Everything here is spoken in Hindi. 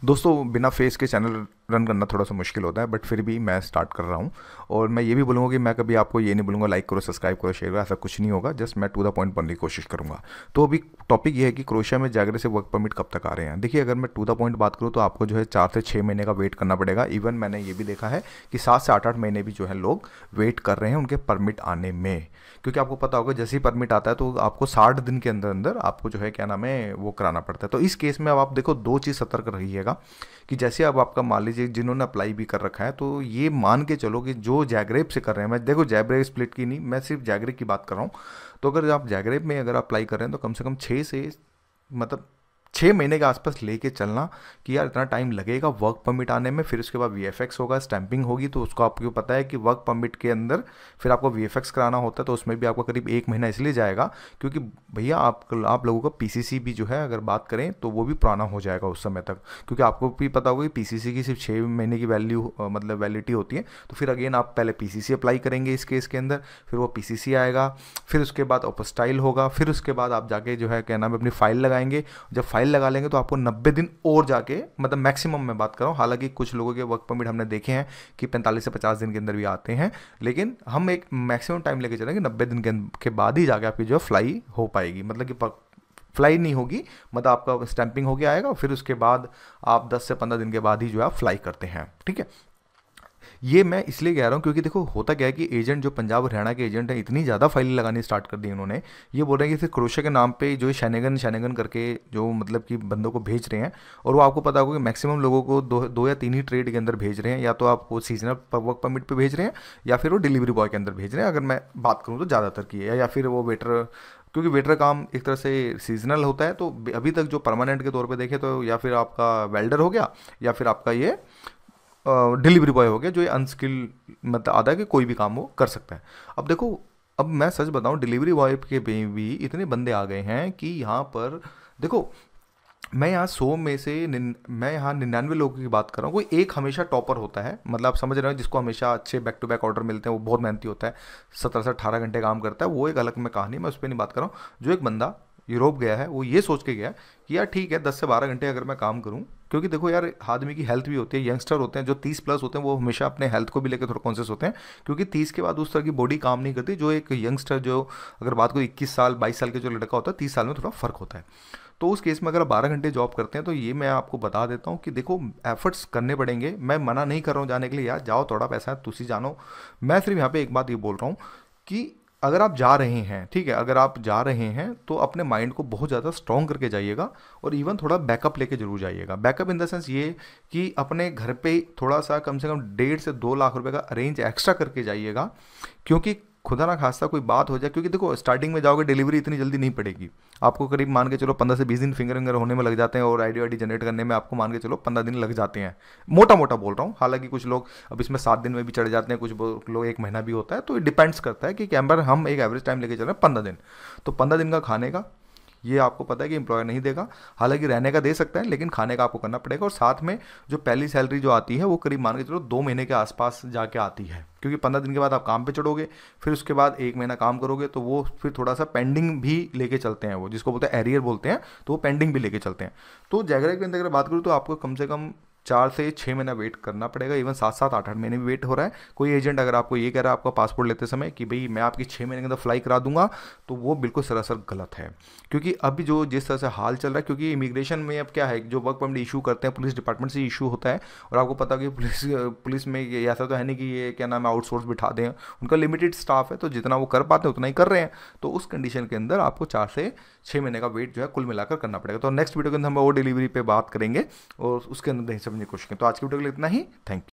दोस्तों बिना फेस के चैनल रन करना थोड़ा सा मुश्किल होता है, बट फिर भी मैं स्टार्ट कर रहा हूँ। और मैं ये भी बोलूँगा कि मैं कभी आपको ये नहीं बोलूँगा लाइक करो, सब्सक्राइब करो, शेयर करो, ऐसा कुछ नहीं होगा। जस्ट मैं टू द पॉइंट बनने की कोशिश करूँगा। तो अभी टॉपिक ये है कि क्रोएशिया में जागरे से वर्क परमिट कब तक आ रहे हैं। देखिए, अगर मैं टू द पॉइंट बात करूँ तो आपको जो है 4 से 6 महीने का वेट करना पड़ेगा। इवन मैंने ये भी देखा है कि 7 से 8 महीने भी जो है लोग वेट कर रहे हैं उनके परमिट आने में। क्योंकि आपको पता होगा जैसे ही परमिट आता है तो आपको 60 दिन के अंदर अंदर आपको जो है क्या नाम है वो कराना पड़ता है। तो इस केस में अब आप देखो, दो चीज़ सतर्क रहिएगा कि जैसे अब आपका मान लीजिए जिन्होंने अप्लाई भी कर रखा है, तो ये मान के चलो कि जो जैगरेब से कर रहे हैं, मैं देखो जैगरेब स्प्लिट की नहीं, मैं सिर्फ जैगरेब की बात कर रहा हूँ। तो अगर आप जैगरेब में अगर अप्लाई कर रहे हैं तो कम से कम 6 महीने के आसपास लेके चलना कि यार इतना टाइम लगेगा वर्क परमिट आने में। फिर उसके बाद वीएफएक्स होगा, स्टैंपिंग होगी, तो उसको आपको पता है कि वर्क परमिट के अंदर फिर आपको वीएफएक्स कराना होता है, तो उसमें भी आपका करीब 1 महीना इसलिए जाएगा क्योंकि भैया आप लोगों का पीसीसी भी जो है अगर बात करें तो वो भी पुराना हो जाएगा उस समय तक। क्योंकि आपको भी पता होगा कि पीसीसी की सिर्फ 6 महीने की मतलब वैलिडिटी होती है। तो फिर अगेन आप पहले पीसीसी अप्लाई करेंगे इस केस के अंदर, फिर वो पीसीसी आएगा, फिर उसके बाद ओपोस्टाइल होगा, फिर उसके बाद आप जाके जो है क्या नाम है अपनी फाइल लगाएंगे। जब फाइल लगा लेंगे तो आपको 90 दिन और जाके, मतलब मैक्सिमम मैं बात कर रहा हूँ, हालांकि कुछ लोगों के वर्क परमिट हमने देखे हैं कि 45 से 50 दिन के अंदर भी आते हैं, लेकिन हम एक मैक्सिमम टाइम लेके चलेंगे 90 दिन के बाद ही जाके आपकी जो फ्लाई हो पाएगी। मतलब कि फ्लाई नहीं होगी, मतलब आपका स्टैंपिंग हो गया आएगा, फिर उसके बाद आप 10 से 15 दिन के बाद ही जो है फ्लाई करते हैं। ठीक है, ये मैं इसलिए कह रहा हूँ क्योंकि देखो होता क्या है कि एजेंट जो पंजाब हरियाणा के एजेंट हैं इतनी ज़्यादा फाइलें लगानी स्टार्ट कर दी उन्होंने। ये बोल रहे हैं कि सिर्फ क्रोएशिया के नाम पे जो शैनेगन शैनेगन करके जो मतलब कि बंदों को भेज रहे हैं। और वो आपको पता होगा कि मैक्सिमम लोगों को दो या तीन ही ट्रेड के अंदर भेज रहे हैं, या तो आप वो सीजनल वर्क परमिट पे भेज रहे हैं या फिर वो डिलीवरी बॉय के अंदर भेज रहे हैं, अगर मैं बात करूँ तो ज़्यादातर की है, या फिर वो वेटर, क्योंकि वेटर काम एक तरह से सीजनल होता है। तो अभी तक जो परमानेंट के तौर पे देखें तो या फिर आपका वेल्डर हो गया या फिर आपका ये डिलीवरी बॉय हो गया, जो ये अनस्किल्ड मतलब आधा है कि कोई भी काम वो कर सकता है। अब देखो, अब मैं सच बताऊं, डिलीवरी बॉय के भी इतने बंदे आ गए हैं कि यहाँ पर देखो, मैं यहाँ 100 में से मैं यहाँ 99 लोगों की बात कर रहा हूँ, कोई एक हमेशा टॉपर होता है। मतलब आप समझ रहे हो, जिसको हमेशा अच्छे बैक टू बैक ऑर्डर मिलते हैं, वो बहुत मेहनती होता है, 17 से 18 घंटे काम करता है, वो एक अलग में कहानी, मैं उस पर नहीं बात कर रहा हूँ। जो एक बंदा यूरोप गया है वो ये सोच के गया कि यार ठीक है 10 से 12 घंटे अगर मैं काम करूं, क्योंकि देखो यार आदमी की हेल्थ भी होती है। यंगस्टर होते हैं जो 30 प्लस होते हैं वो हमेशा अपने हेल्थ को भी लेकर थोड़ा कॉन्शियस होते हैं, क्योंकि 30 के बाद उस तरह की बॉडी काम नहीं करती जो एक यंगस्टर, जो अगर बात को 21 साल 22 साल के जो लड़का होता है, 30 साल में थोड़ा फर्क होता है। तो उस केस में अगर आप 12 घंटे जॉब करते हैं तो ये मैं आपको बता देता हूँ कि देखो एफर्ट्स करने पड़ेंगे। मैं मना नहीं कर रहा हूँ जाने के लिए, यार जाओ, थोड़ा पैसा है तुसी जानो। मैं सिर्फ यहाँ पे एक बात ये बोल रहा हूँ कि अगर आप जा रहे हैं, ठीक है, अगर आप जा रहे हैं तो अपने माइंड को बहुत ज़्यादा स्ट्रॉन्ग करके जाइएगा, और इवन थोड़ा बैकअप लेके जरूर जाइएगा। बैकअप इन द सेंस ये कि अपने घर पे थोड़ा सा कम से कम 1.5 से 2 लाख रुपए का अरेंज एक्स्ट्रा करके जाइएगा, क्योंकि खुदा ना खास्ता कोई बात हो जाए। क्योंकि देखो स्टार्टिंग में जाओगे, डिलीवरी इतनी जल्दी नहीं पड़ेगी आपको, करीब मान के चलो 15 से 20 दिन फिंगर होने में लग जाते हैं, और आईडी जनरेट करने में आपको मान के चलो 15 दिन लग जाते हैं, मोटा मोटा बोल रहा हूँ। हालांकि कुछ लोग अब इसमें 7 दिन में भी चढ़ जाते हैं, कुछ लोग 1 महीना भी होता है, तो ये डिपेंड्स करता है कि कैमर हम एक एवरेज टाइम लेके चल रहे हैं 15 दिन। तो 15 दिन का खाने का ये आपको पता है कि एम्प्लॉयर नहीं देगा, हालांकि रहने का दे सकता है, लेकिन खाने का आपको करना पड़ेगा। और साथ में जो पहली सैलरी जो आती है वो करीब मान के चलो 2 महीने के आसपास जाके आती है, क्योंकि 15 दिन के बाद आप काम पे चढ़ोगे, फिर उसके बाद 1 महीना काम करोगे, तो वो फिर थोड़ा सा पेंडिंग भी लेके चलते हैं, वो जिसको बोलते हैं एरियर बोलते हैं, तो वो पेंडिंग भी लेके चलते हैं। तो जैगरेब के अंदर अगर बात करूँ तो आपको कम से कम 4 से 6 महीना वेट करना पड़ेगा, इवन 7 7 8 8 महीने भी वेट हो रहा है। कोई एजेंट अगर आपको ये कह रहा है आपका पासपोर्ट लेते समय कि भाई मैं आपकी 6 महीने के अंदर फ्लाई करा दूंगा, तो वो बिल्कुल सरासर गलत है। क्योंकि अभी जो जिस तरह से हाल चल रहा है, क्योंकि इमिग्रेशन में अब क्या है, जो वर्क परमिट इशू करते हैं पुलिस डिपार्टमेंट से इशू होता है, और आपको पता है कि पुलिस में ये ऐसा तो है नहीं कि ये क्या नाम है आउटसोर्स बिठा दें, उनका लिमिटेड स्टाफ है, तो जितना वो कर पाते हैं उतना ही कर रहे हैं। तो उस कंडीशन के अंदर आपको 4 से 6 महीने का वेट जो है कुल मिलाकर करना पड़ेगा। तो नेक्स्ट वीडियो के अंदर हम और डिलीवरी पे बात करेंगे और उसके अंदर समझने की कोशिश करें। तो आज की वीडियो के लिए इतना ही, थैंक यू।